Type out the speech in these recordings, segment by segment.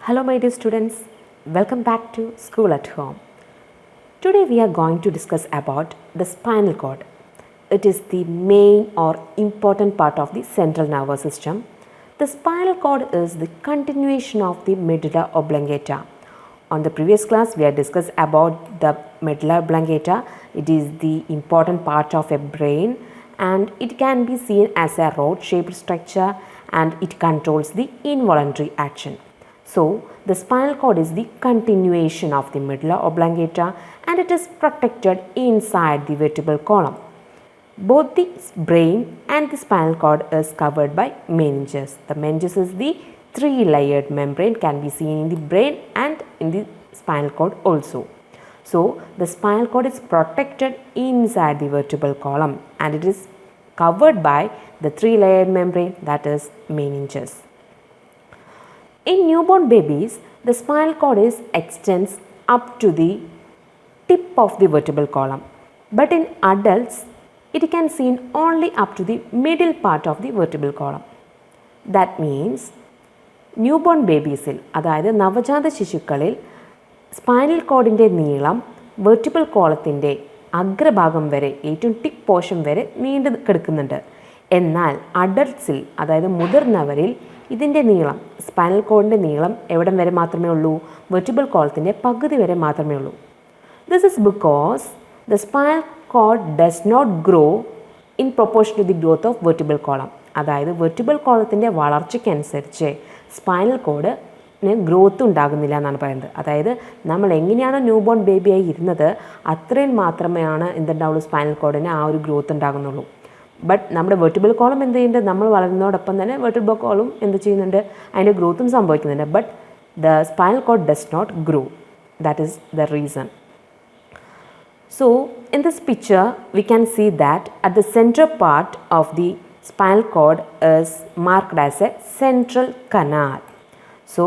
Hello my dear students, welcome back to School at Home. Today we are going to discuss about the spinal cord. It is the main or important part of the central nervous system. The spinal cord is the continuation of the medulla oblongata. On the previous class we have discussed about the medulla oblongata. It is the important part of a brain and it can be seen as a rod-shaped structure and it controls the involuntary action. So, the spinal cord is the continuation of the medulla oblongata and it is protected inside the vertebral column. Both the brain and the spinal cord is covered by meninges. The meninges is the three-layered membrane, can be seen in the brain and in the spinal cord also. So, the spinal cord is protected inside the vertebral column and it is covered by the three-layered membrane, that is meninges. In newborn babies, the spinal cord extends up to the tip of the vertebral column. But in adults, it can be seen only up to the middle part of the vertebral column. That means, newborn babies, അതായത് നവജാത ശിശുക്കളിൽ spinal കോഡിൻ്റെ നീളം vertebral കോളത്തിൻ്റെ അഗ്രഭാഗം വരെ ഏറ്റവും tip portion വരെ നീണ്ടു കിടക്കുന്നുണ്ട്. എന്നാൽ അഡൾട്ട്സിൽ അതായത് മുതിർന്നവരിൽ ഇതിൻ്റെ നീളം സ്പൈനൽ കോഡിൻ്റെ നീളം എവിടം വരെ മാത്രമേ ഉള്ളൂ? വെർട്ടിബിൾ കോളത്തിൻ്റെ പകുതി വരെ മാത്രമേ ഉള്ളൂ. This is because the spinal cord does not grow in proportion to the growth of vertebral column. അതായത് വെർട്ടിബിൾ കോളത്തിൻ്റെ വളർച്ചയ്ക്കനുസരിച്ച് സ്പൈനൽ കോഡിന് ഗ്രോത്ത് ഉണ്ടാകുന്നില്ല എന്നാണ് പറയുന്നത്. അതായത് നമ്മൾ എങ്ങനെയാണോ ന്യൂബോൺ ബേബിയായി ഇരുന്നത് അത്രയും മാത്രമേയാണ് എന്തുണ്ടാവുള്ളൂ, സ്പൈനൽ കോഡിന് ആ ഒരു ഗ്രോത്ത് ഉണ്ടാകുന്നുള്ളൂ. ബട്ട് നമ്മുടെ വെർട്ടിബിൾ കോളം എന്ത് ചെയ്യുന്നുണ്ട്, നമ്മൾ വളരുന്നതോടൊപ്പം തന്നെ വെർട്ടിബിൾ കോളം എന്ത് ചെയ്യുന്നുണ്ട്, അതിൻ്റെ ഗ്രോത്തും സംഭവിക്കുന്നുണ്ട്. But the spinal cord does not grow. That is the reason. So, in this picture, we can see that at the center part of the spinal cord is marked as a central canal. So,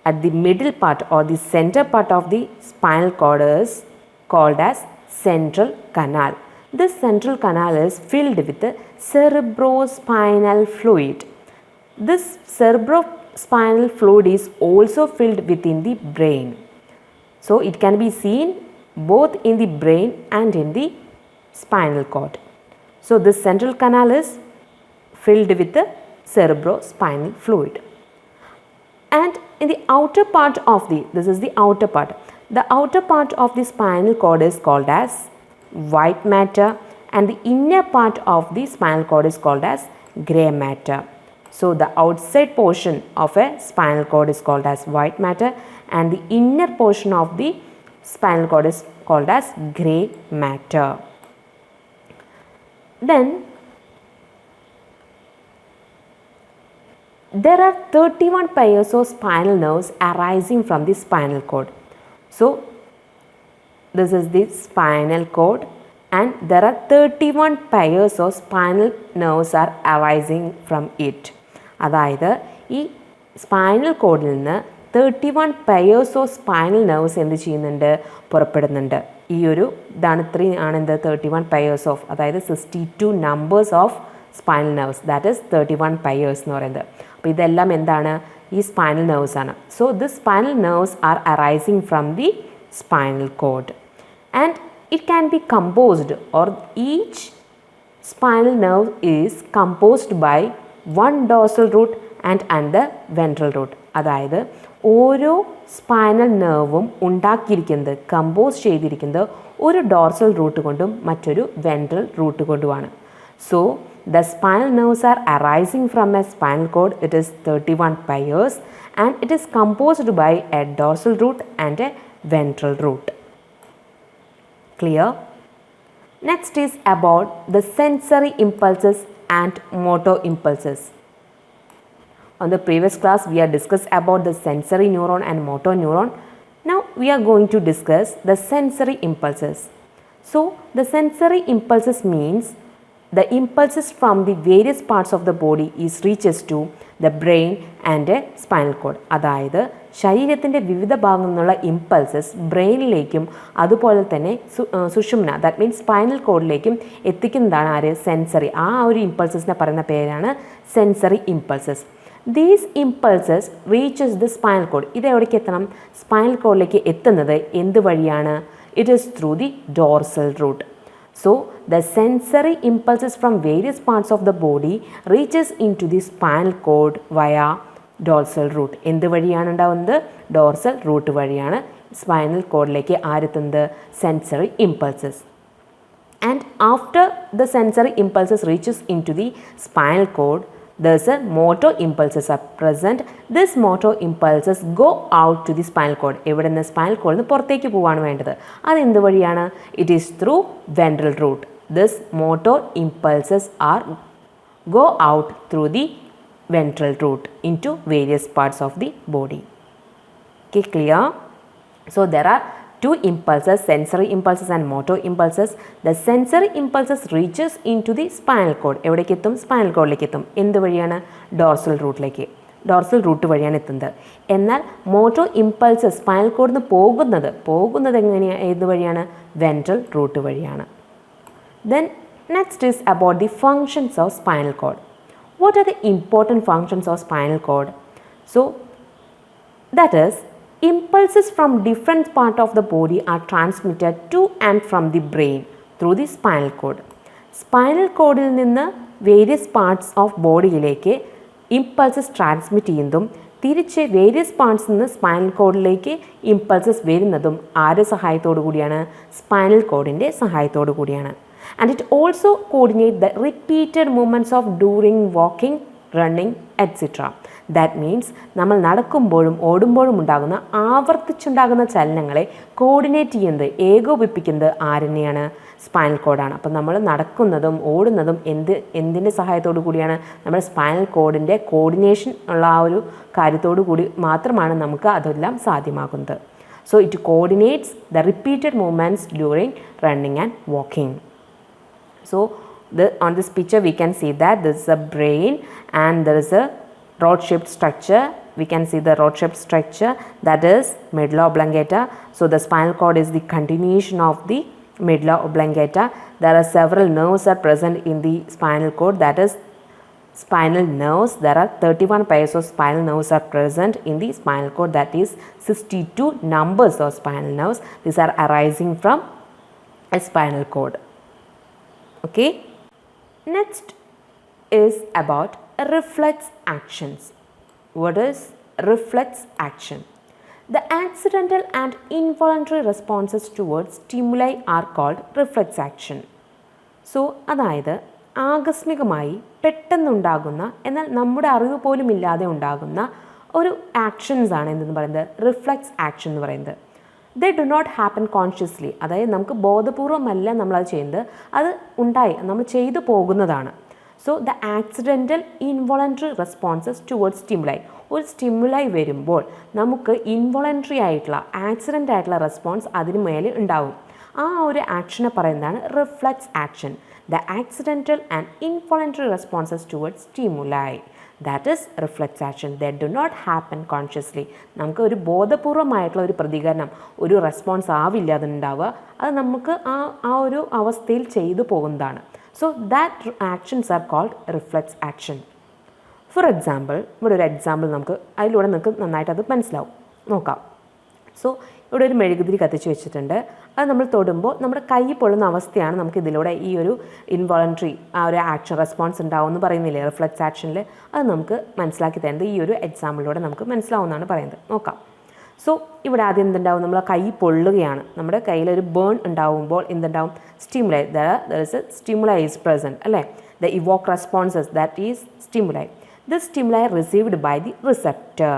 at the middle part or the center part of the spinal cord is called as central canal. This central canal is filled with cerebrospinal fluid. This cerebrospinal fluid is also filled within the brain. So, it can be seen both in the brain and in the spinal cord. So, this central canal is filled with the cerebrospinal fluid. And in the outer part of this is the outer part. The outer part of the spinal cord is called as white matter and the inner part of the spinal cord is called as grey matter. So, the outside portion of a spinal cord is called as white matter and the inner portion of the spinal cord is called as grey matter. Then there are 31 pairs of spinal nerves arising from the spinal cord. So, this is the spinal cord and there are 31 pairs of spinal nerves are arising from it. അതായത് ഈ spinal കോഡിൽ നിന്ന് 31 pairs of spinal nerves എന്ത് ചെയ്യുന്നുണ്ട്, പുറപ്പെടുന്നുണ്ട്. ഈ ഒരു ഇതാണ് എന്ത് 31 pairs of, അതായത് 62 numbers of spinal nerves, that is 31 pairs എന്ന് പറയുന്നത്. അപ്പോൾ ഇതെല്ലാം എന്താണ്, ഈ സ്പൈനൽ nerves ആണ്. So, this spinal nerves are arising from the spinal cord and it can be composed or each spinal nerve is composed by one dorsal root and another ventral root. അതായത് ഓരോ spinal നെർവും ഉണ്ടാക്കിയിരിക്കുന്നത്, compose ചെയ്തിരിക്കുന്നത് ഒരു dorsal root കൊണ്ടും മറ്റൊരു ventral root കൊണ്ടുമാണ്. So the spinal nerves are arising from a spinal cord. It is 31 pairs and it is composed by a dorsal root and a ventral root. Clear? Next is about the sensory impulses and motor impulses. On the previous class we have discussed about the sensory neuron and motor neuron. Now we are going to discuss the sensory impulses. So, the sensory impulses means the impulses from the various parts of the body is reaches to the brain and a spinal cord. അതായത് ശരീരത്തിൻ്റെ വിവിധ ഭാഗങ്ങളിൽ നിന്നുള്ള impulses ബ്രെയിനിലേക്കും അതുപോലെ തന്നെ സുഷുമ്ന, that means spinal കോഡിലേക്കും എത്തിക്കുന്നതാണ് ആര്, സെൻസറി. ആ ഒരു ഇമ്പൾസസിനെ പറയുന്ന പേരാണ് sensory impulses. These impulses reaches the spinal cord. ഇത് എവിടേക്ക് എത്തണം? സ്പൈനൽ കോഡിലേക്ക് എത്തുന്നത് എന്ത് വഴിയാണ്? It is through the dorsal root. So the sensory impulses from various parts of the body reaches into the spinal cord via dorsal root. എന്ത് വഴിയാണ് ഉണ്ടാവുന്നത്? ഡോർസൽ റൂട്ട് വഴിയാണ് സ്പൈനൽ കോഡിലേക്ക് ആരെത്തുന്നത്? Sensory impulses. And after the sensory impulses reaches into the spinal cord, there's a motor impulses are present. This motor impulses go out to the spinal cord. ഇവിടെ നിന്ന് spinal കോഡിൽ നിന്ന് പുറത്തേക്ക് പോവാണ് വേണ്ടത്. അത് എന്ത് വഴിയാണ്? It is through ventral root. This motor impulses are go out through the ventral route into various parts of the body. Okay, clear? So there are two impulses, sensory impulses and motor impulses. The sensory impulses reaches into the spinal cord. എവിടേക്ക് എത്തും? Spinal കോഡിലേക്ക് എത്തും. എന്ത് വഴിയാണ്? Dorsal റൂട്ടിലേക്ക്. Dorsal root വഴിയാണ് എത്തുന്നത്. എന്നാൽ മോട്ടോ ഇമ്പൾസസ് സ്പൈനൽ കോഡിൽ നിന്ന് പോകുന്നത് എങ്ങനെയാണ്? ഏത് വഴിയാണ്? വെൻട്രൽ റൂട്ട് വഴിയാണ്. Then next is about the functions of spinal cord. What are the important functions of spinal cord? So that is, impulses from different part of the body are transmitted to and from the brain through the spinal cord. Spinal കോഡിൽ നിന്ന് various parts of ബോഡിയിലേക്ക് impulses transmit ചെയ്യുന്നതും തിരിച്ച് various പാർട്സിൽ നിന്ന് spinal കോഡിലേക്ക് impulses വരുന്നതും ആരുടെ സഹായത്തോടു കൂടിയാണ്? സ്പൈനൽ കോഡിൻ്റെ സഹായത്തോടു കൂടിയാണ്. And it also coordinate the repeated movements of during walking, running, etc. That means നമ്മൾ നടക്കുമ്പോഴും ഓടുമ്പോഴും ഉണ്ടാകുന്ന ആവർത്തിച്ചുണ്ടാകുന്ന ചലനങ്ങളെ കോർഡിനേറ്റ് ചെയ്യുന്നത്, ഏകോപിപ്പിക്കുന്നത് ആരെന്നെയാണ്? സ്പൈനൽ കോഡാണ്. അപ്പം നമ്മൾ നടക്കുന്നതും ഓടുന്നതും എന്തിൻ്റെ സഹായത്തോടു കൂടിയാണ്? നമ്മുടെ സ്പൈനൽ കോഡിൻ്റെ കോർഡിനേഷൻ ഉള്ള ആ ഒരു കാര്യത്തോടു കൂടി മാത്രമാണ് നമുക്ക് അതെല്ലാം സാധ്യമാകുന്നത്. So it coordinates the repeated movements during running and walking. So on this picture we can see that there is a brain and there is a rod shaped structure. We can see the rod shaped structure, that is medulla oblongata. So the spinal cord is the continuation of the medulla oblongata. There are several nerves are present in the spinal cord, that is spinal nerves. There are 31 pairs of spinal nerves are present in the spinal cord, that is 62 numbers of spinal nerves. These are arising from a spinal cord. Okay, next is about reflex actions. What is reflex action? The accidental and involuntary responses towards stimuli are called reflex action. So അതായത് ആകസ്മികമായി പെട്ടെന്നുണ്ടാകുന്ന എന്നാൽ നമ്മുടെ അറിവ് പോലും ഇല്ലാതെ ഉണ്ടാകുന്ന ഒരു actions ആണ് എന്തെന്ന് പറയുന്നത്? റിഫ്ലെക്സ് ആക്ഷൻ എന്ന് പറയുന്നത്. They do not happen consciously, അതായത് നമുക്ക് ബോധപൂർവമല്ല നമ്മളത് ചെയ്യുന്നത്, അത് നമ്മൾ ചെയ്തു പോകുന്നതാണ്. So the accidental involuntary responses towards stimuli. ഒരു സ്റ്റിമുലൈ വരുമ്പോൾ നമുക്ക് ഇൻവോളണ്ടറി ആയിട്ടുള്ള ആക്സിഡൻ്റ് ആയിട്ടുള്ള റെസ്പോൺസ് അതിന് മേലെ ഉണ്ടാവും. ആ ഒരു ആക്ഷനെ പറയുന്നതാണ് reflex action. The accidental and involuntary responses towards stimuli, that is reflex action. The do not happen consciously. നമുക്ക് ഒരു ബോധപൂർവമായിട്ടുള്ള ഒരു പ്രതികരണം, ഒരു റെസ്പോൺസ് ആവില്ല അതുണ്ടാവുക, അത് നമുക്ക് ആ ഒരു അവസ്ഥയിൽ ചെയ്തു പോകുന്നതാണ്. So that actions are called reflex action. For example, ഇവിടെ ഒരു എക്സാമ്പിൾ അതിലൂടെ നിങ്ങൾക്ക് നന്നായിട്ട് അത് മനസ്സിലാവും. നോക്കാം. സോ ഇവിടെ ഒരു മെഴുകുതിരി കത്തിച്ച് വെച്ചിട്ടുണ്ട്. അത് നമ്മൾ തൊടുമ്പോൾ നമ്മുടെ കൈ പൊള്ളുന്ന അവസ്ഥയാണ് നമുക്ക് ഇതിലൂടെ ഈ ഒരു ഇൻവോളണ്ടറി ആ ഒരു ആക്ഷൻ റെസ്പോൺസ് ഉണ്ടാവും എന്ന് പറയുന്നില്ലേ റിഫ്ലെക്സ് ആക്ഷനിൽ. അത് നമുക്ക് മനസ്സിലാക്കി തരുന്നത് ഈ ഒരു എക്സാമ്പിളിലൂടെ നമുക്ക് മനസ്സിലാവുമെന്നാണ് പറയുന്നത്. നോക്കാം. സോ ഇവിടെ ആദ്യം എന്തുണ്ടാവും? നമ്മൾ കൈ പൊള്ളുകയാണ്. നമ്മുടെ കയ്യിലൊരു ബേൺ ഉണ്ടാവുമ്പോൾ എന്തുണ്ടാവും? Stimuli. There is a stimuli is present അല്ലേ? The evoke responses, that is stimuli. This stimuli received by the receptor.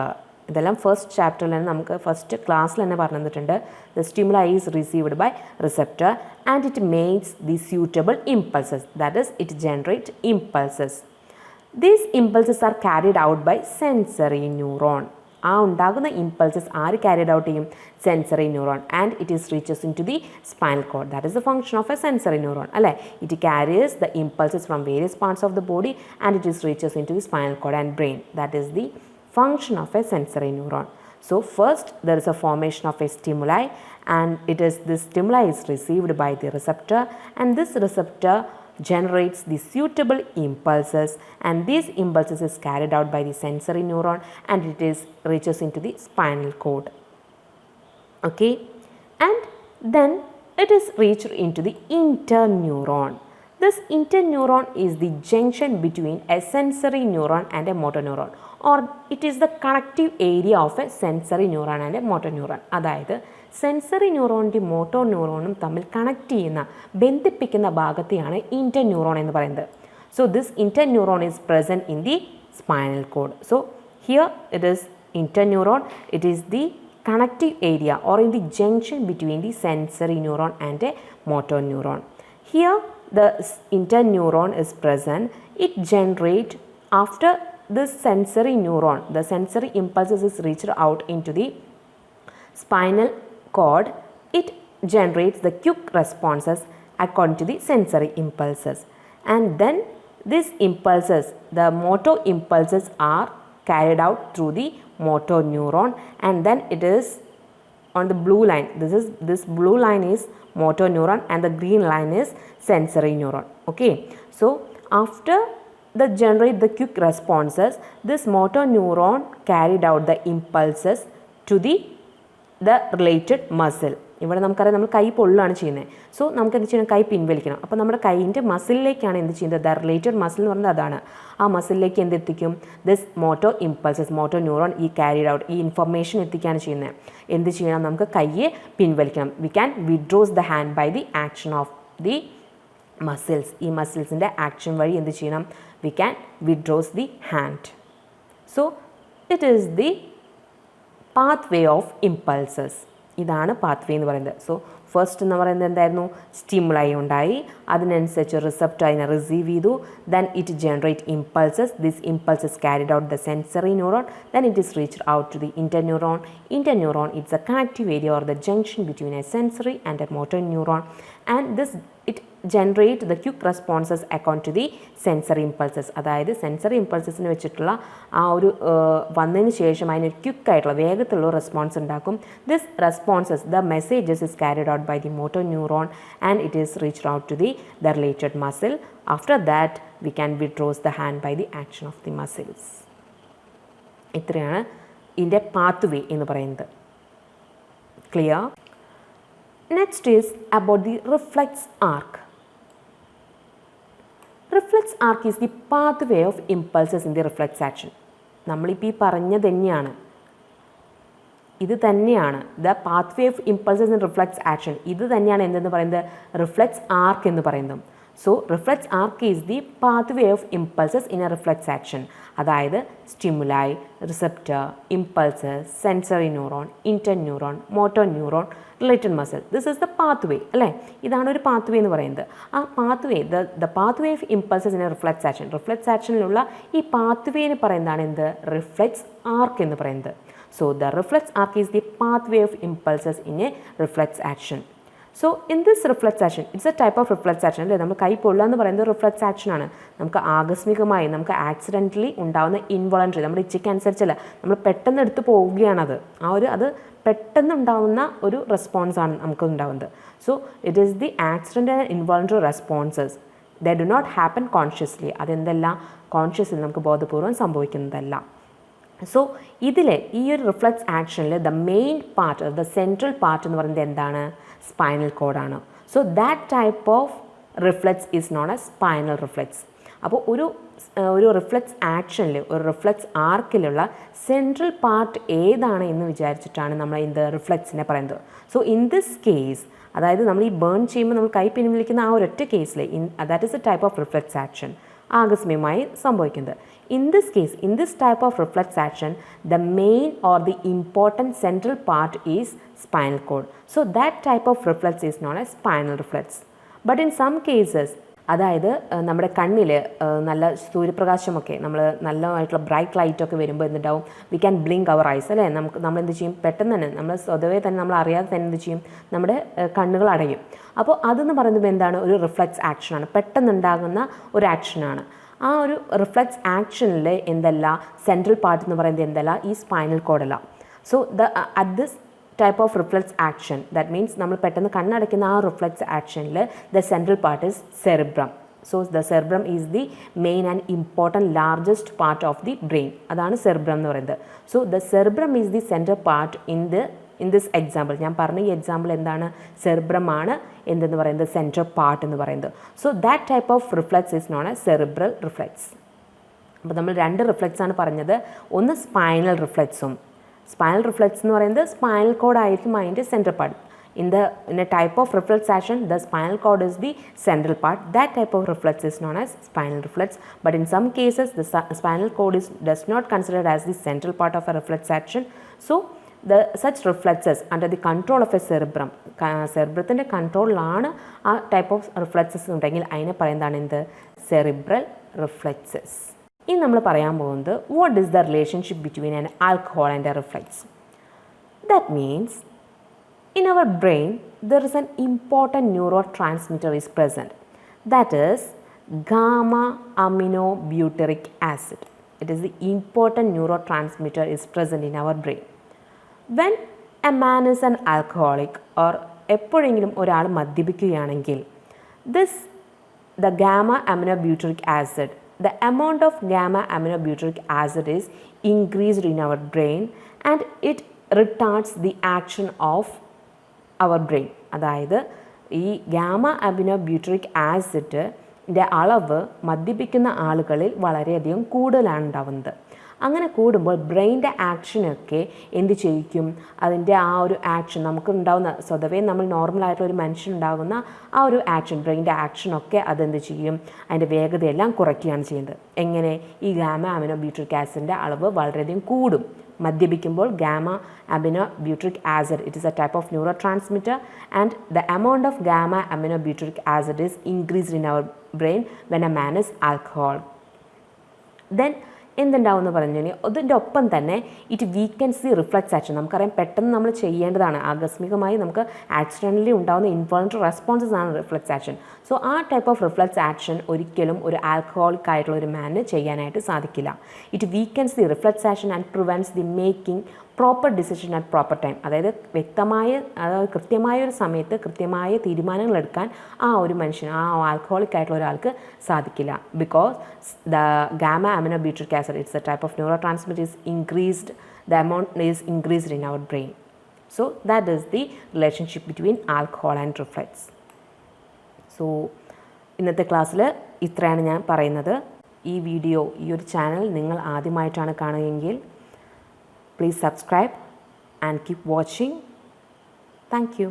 ഇതെല്ലാം ഫസ്റ്റ് ചാപ്റ്ററിൽ തന്നെ നമുക്ക് ഫസ്റ്റ് ക്ലാസ്സിൽ തന്നെ പറഞ്ഞു തന്നിട്ടുണ്ട്. The stimuli is received by receptor and it makes the suitable impulses, that is it generate impulses. These impulses are carried out by sensory neuron. ആ ഉണ്ടാകുന്ന ഇമ്പൾസസ് ആര് ക്യാരിഡ് ഔട്ട് ചെയ്യും? Sensory neuron. And it is reaches in to the spinal cord. That is the function of a sensory neuron അല്ലേ? It carries the impulses from various parts of the body and it is reaches in to the spinal cord and brain. That is the function of a sensory neuron. So first there is a formation of a stimuli, and this stimuli is received by the receptor, and this receptor generates the suitable impulses, and these impulses is carried out by the sensory neuron and it is reaches into the spinal cord. Okay, and then it is reached into the interneuron. This interneuron is the junction between a sensory neuron and a motor neuron, or it is the connective area of a sensory neuron and a motor neuron. അതായത് sensory ന്യൂറോണിൻ്റെ motor ന്യൂറോണും തമ്മിൽ connect ചെയ്യുന്ന ബന്ധിപ്പിക്കുന്ന ഭാഗത്തെയാണ് interneuron എന്ന് പറയുന്നത്. So this interneuron is present in the spinal cord. So here it is interneuron. It is the connective area or in the junction between the sensory neuron and a motor neuron. Here the interneuron is present. It generates after this sensory neuron, the sensory impulses is reached out into the spinal cord. It generates the quick responses according to the sensory impulses, and then these impulses, the motor impulses, are carried out through the motor neuron, and then it is on the blue line. This blue line is motor neuron and the green line is sensory neuron. Okay, so after the generate the quick responses, this motor neuron carried out the impulses to the related muscle. ഇവിടെ നമുക്കറിയാം നമ്മൾ കൈ പൊള്ളുകയാണ് ചെയ്യുന്നത്. So നമുക്ക് എന്ത് ചെയ്യണം, കൈ പിൻവലിക്കണം. അപ്പോൾ നമ്മുടെ കൈയിൻ്റെ മസിലിലേക്കാണ് എന്ത് ചെയ്യുന്നത്, ദ റിലേറ്റഡ് മസിൽ എന്ന് പറയുന്നത് അതാണ്. ആ മസിലിലേക്ക് എന്തെത്തിക്കും, this motor impulses, motor neuron ഈ ക്യാരിഡ് ഔട്ട്, ഈ ഇൻഫർമേഷൻ എത്തിക്കുകയാണ് ചെയ്യുന്നത്. എന്ത് ചെയ്യണം, നമുക്ക് കൈയെ പിൻവലിക്കണം. We can withdraws the hand by the action of the muscles. ഈ മസിൽസിൻ്റെ ആക്ഷൻ വഴി എന്ത് ചെയ്യണം, we can withdraws the hand. So it is the pathway of impulses. ഇതാണ് പാത്വേ എന്ന് പറയുന്നത്. സോ ഫസ്റ്റ് എന്ന് പറയുന്നത് എന്തായിരുന്നു, സ്റ്റിമുലൈ ഉണ്ടായി, അതിനനുസരിച്ച് റിസപ്റ്റർ അതിനെ റിസീവ് ചെയ്തു, then it generate impulses, this impulses carried out the sensory neuron, then it is reached out to the interneuron. Interneuron it's a connective area or the junction between a sensory and a motor neuron, and this it generate the quick responses according to the sensory impulses. അതായത് sensory ഇമ്പൾസസിന് വെച്ചിട്ടുള്ള ആ ഒരു വന്നതിന് ശേഷം അതിനൊരു ക്വിക്കായിട്ടുള്ള വേഗത്തിലുള്ള response ഉണ്ടാക്കും. This responses, the messages is carried out by the motor neuron and it is reached out to the related muscle. After that we can withdraws the hand by the action of the muscles. ഇത്രയാണ് ഇതിൻ്റെ pathway എന്ന് പറയുന്നത്. Clear? Next is about the reflex arc. Reflex arc is the pathway of impulses in the reflex action. നമ്മളിപ്പോൾ ഈ പറഞ്ഞത് തന്നെയാണ്, ഇത് തന്നെയാണ് the pathway of impulses in reflex action. ഇത് തന്നെയാണ് എന്തെന്ന് പറയുന്നത്, റിഫ്ലെക്സ് ആർക്ക് എന്ന് പറയുന്നത്. So reflex arc is the pathway of impulses in a reflex action. അതായത് stimuli, receptor, impulses, sensory neuron, interneuron, motor neuron, related muscle. This is the pathway അല്ലേ. ഇതാണ് ഒരു പാത്വേ എന്ന് പറയുന്നത്. ആ pathway, the pathway of impulses in a reflex action. Reflex ആക്ഷനിലുള്ള ഈ പാത്വേനെ പറയുന്നതാണ് എന്ത്, റിഫ്ലെക്സ് ആർക്ക് എന്ന് പറയുന്നത്. So the reflex arc is the pathway of impulses in a reflex action. So in this reflex action, it's a type of reflex action അല്ലേ. നമ്മൾ കൈ പൊള്ളുക എന്ന് പറയുന്നത് റിഫ്ലെക്സ് ആക്ഷനാണ്. നമുക്ക് ആകസ്മികമായി, നമുക്ക് ആക്സിഡൻ്റലി ഉണ്ടാകുന്ന ഇൻവോളണ്ടറി, നമ്മുടെ ഇച്ഛയ്ക്കനുസരിച്ചല്ല, നമ്മൾ പെട്ടെന്ന് എടുത്ത് പോവുകയാണത്. അത് പെട്ടെന്ന് ഉണ്ടാകുന്ന ഒരു റെസ്പോൺസാണ് നമുക്ക് ഉണ്ടാകുന്നത്. So it is the accident and involuntary responses. They do not happen consciously. അതെന്തല്ല, കോൺഷ്യസ്ലി നമുക്ക് ബോധപൂർവം സംഭവിക്കുന്നതല്ല. സോ ഇതിൽ ഈ ഒരു റിഫ്ലെക്സ് ആക്ഷനിൽ the main part, the central part എന്ന് പറയുന്നത് എന്താണ്, സ്പൈനൽ കോഡാണ്. So that type of reflex is known a spinal reflex. അപ്പോൾ ഒരു റിഫ്ലെക്സ് ആക്ഷനിൽ, ഒരു റിഫ്ലെക്സ് ആർക്കിലുള്ള സെൻട്രൽ പാർട്ട് ഏതാണ് എന്ന് വിചാരിച്ചിട്ടാണ് നമ്മൾ ഇത് റിഫ്ലെക്സിനെ പറയുന്നത്. സോ ഇൻ ദിസ് കേസ്, അതായത് നമ്മൾ ഈ ബേൺ ചെയ്യുമ്പോൾ നമ്മൾ കൈ പിൻവലിക്കുന്ന ആ ഒരൊറ്റ കേസിൽ, that is A type of reflex action, ആകസ്മികമായി സംഭവിക്കുന്നത്. In this case, in this type of reflex action, the main or the important central part is spinal cord. So that type of reflex is known as spinal reflex. But in some cases, അതായത് നമ്മുടെ കണ്ണിൽ നല്ല സൂര്യപ്രകാശമൊക്കെ, നമ്മൾ നല്ലതായിട്ടുള്ള bright ലൈറ്റൊക്കെ വരുമ്പോൾ എന്തുണ്ടാവും, we can blink our eyes അല്ലേ. നമ്മളെന്ത് ചെയ്യും, പെട്ടെന്ന് തന്നെ നമ്മൾ സ്വതവേ തന്നെ നമ്മൾ അറിയാതെ തന്നെ എന്ത് ചെയ്യും, നമ്മുടെ കണ്ണുകൾ അടയും. അപ്പോൾ അതെന്ന് പറയുന്നത് എന്താണ്, ഒരു റിഫ്ലെക്സ് ആക്ഷനാണ്, പെട്ടെന്നുണ്ടാകുന്ന ഒരു ആക്ഷനാണ്. ആ ഒരു റിഫ്ലെക്സ് ആക്ഷനിൽ എന്തല്ല, സെൻട്രൽ പാർട്ട് എന്ന് പറയുന്നത് എന്തല്ല, ഈ സ്പൈനൽ കോഡല്ല. So at this type of reflex action, that means നമ്മൾ പെട്ടെന്ന് കണ്ണടയ്ക്കുന്ന ആ റിഫ്ലെക്സ് ആക്ഷനിൽ the central part is cerebrum. So the cerebrum is the main and important largest part of the brain. അതാണ് cerebrum എന്ന് പറയുന്നത്. So the cerebrum is the center part in this example. ഞാൻ പറഞ്ഞ ഈ എക്സാമ്പിൾ എന്താണ്? cerebrum ആണ് എന്തെന്ന് പറയുന്നത് സെൻട്രൽ പാർട്ട് എന്ന് പറയുന്നത്. So that type of reflex is known as cerebral reflex. അപ്പോൾ നമ്മൾ രണ്ട് റിഫ്ലെക്സ് ആണ് പറഞ്ഞത്. ഒന്ന് സ്പൈനൽ റിഫ്ലെക്സും. സ്പൈനൽ റിഫ്ലെക്സ് എന്ന് പറയുന്നത് സ്പൈനൽ കോഡ് ആയിരിക്കും അതിൻ്റെ central part. In a type of reflex action, the spinal cord is the central part. That type of reflex is known as spinal reflex. But in some cases, the spinal cord does not considered as the central part of a reflex action. So, such reflexes under the control of a cerebrum, cerebrത്തിന്റെ കൺട്രോളിലാണ് ആ type of reflexes ഉണ്ടെങ്കിൽ അതിനെ പറയുന്നതാണ് എന്ത്? Cerebral reflexes. ഇനി നമ്മൾ പറയാൻ പോകുന്നത് what is the relationship between an alcohol and A reflex. That means in our brain there is an important neurotransmitter is present, that is gamma aminobutyric acid. It is the important neurotransmitter is present in our brain. When a man is an alcoholic or എപ്പോഴെങ്കിലും ഒരാൾ മദ്യപിക്കുകയാണെങ്കിൽ the gamma aminobutyric acid, the amount of gamma aminobutyric acid is increased in our brain and it retards the action of our brain. അതായത് ഈ gamma അമിനോബ്യൂട്രിക് ആസിഡിൻ്റെ അളവ് മദ്യപിക്കുന്ന ആളുകളിൽ വളരെയധികം കൂടുതലാണ് ഉണ്ടാവുന്നത്. അങ്ങനെ കൂടുമ്പോൾ ബ്രെയിൻ്റെ ആക്ഷനൊക്കെ എന്ത് ചെയ്യിക്കും? അതിൻ്റെ ആ ഒരു ആക്ഷൻ നമുക്ക് ഉണ്ടാകുന്ന സ്വതവേ നമ്മൾ നോർമലായിട്ടുള്ള ഒരു മനുഷ്യൻ ഉണ്ടാകുന്ന ആ ഒരു ആക്ഷൻ ബ്രെയിൻ്റെ ആക്ഷനൊക്കെ അതെന്ത് ചെയ്യും? അതിൻ്റെ വേഗതയെല്ലാം കുറയ്ക്കുകയാണ് ചെയ്യുന്നത്. എങ്ങനെ? ഈ ഗാമ അമിനോബ്യൂട്രിക് ആസിഡിൻ്റെ അളവ് വളരെയധികം കൂടും മദ്യപിക്കുമ്പോൾ. Gamma aminobutyric acid, it is a type of neurotransmitter and the amount of gamma aminobutyric acid is increased in our brain when a man is alcoholic. Then എന്തുണ്ടാവും എന്ന് പറഞ്ഞു കഴിഞ്ഞാൽ അതിൻ്റെ ഒപ്പം തന്നെ it weakens the reflex action. നമുക്കറിയാം പെട്ടെന്ന് നമ്മൾ ചെയ്യേണ്ടതാണ്, ആകസ്മികമായി നമുക്ക് ആക്സിഡൻ്റലി ഉണ്ടാകുന്ന ഇൻവോളണ്ടറി റെസ്പോൺസസ് ആണ് റിഫ്ലെക്സ് ആക്ഷൻ. സോ ആ ടൈപ്പ് ഓഫ് റിഫ്ലെക്സ് ആക്ഷൻ ഒരിക്കലും ഒരു ആൽക്കഹോളിക് ആയിട്ടുള്ള ഒരു മാനിന് ചെയ്യാനായിട്ട് സാധിക്കില്ല. It weakens the reflex action and prevents the making proper decision at proper time. അതായത് കൃത്യമായ ഒരു സമയത്ത് കൃത്യമായ തീരുമാനങ്ങൾ എടുക്കാൻ ആ ഒരു മനുഷ്യന് ആ ആൽക്കഹോളിക് ആയിട്ടുള്ള ഒരാൾക്ക് സാധിക്കില്ല. Because the gamma aminobutyric acid, it's a type of neurotransmitter is increased, the amount is increased in our brain. So that is the relationship between alcohol and reflex. So ഇന്നത്തെ ക്ലാസ്സിൽ ഇത്രയാണ് ഞാൻ പറയുന്നത്. ഈ വീഡിയോ, ഈ ഒരു ചാനൽ നിങ്ങൾ ആദ്യമായിട്ടാണ് കാണുകയെങ്കിൽ please subscribe and keep watching. Thank you.